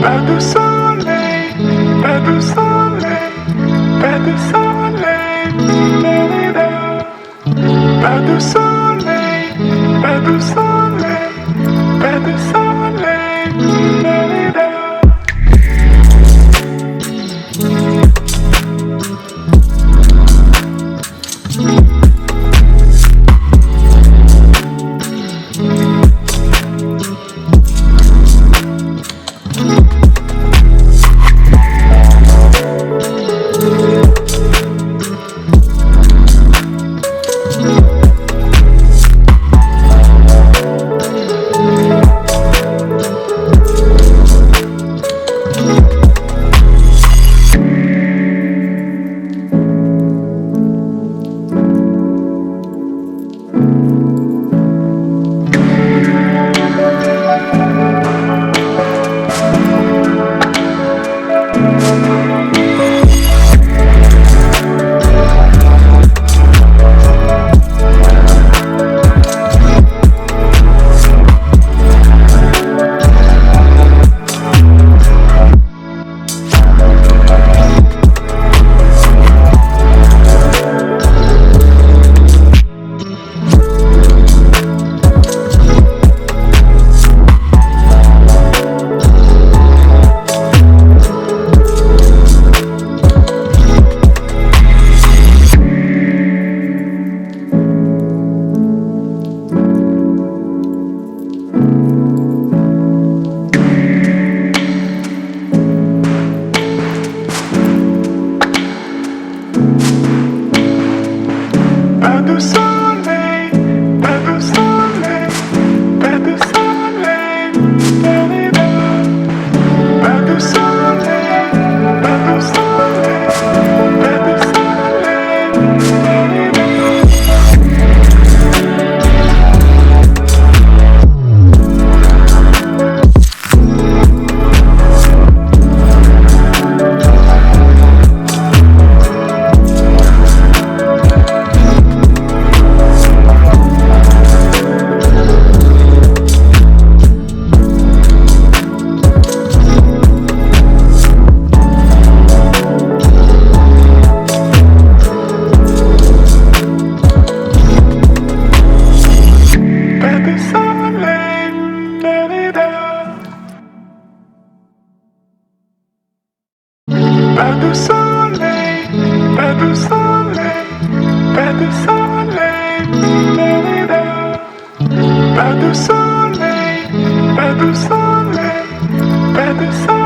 Pas de soleil, pas de soleil, pas de soleil, da-da-da. Pas de soleil, pas de soleil, pas de soleil, da-da-da. Pas de soleil, pas de soleil, pas de soleil, da-da-da. Pas de soleil, pas de soleil, pas de soleil, pas de soleil, pas de soleil, pas de soleil, da-da-da. Pas de soleil, pas de soleil, pas de soleil.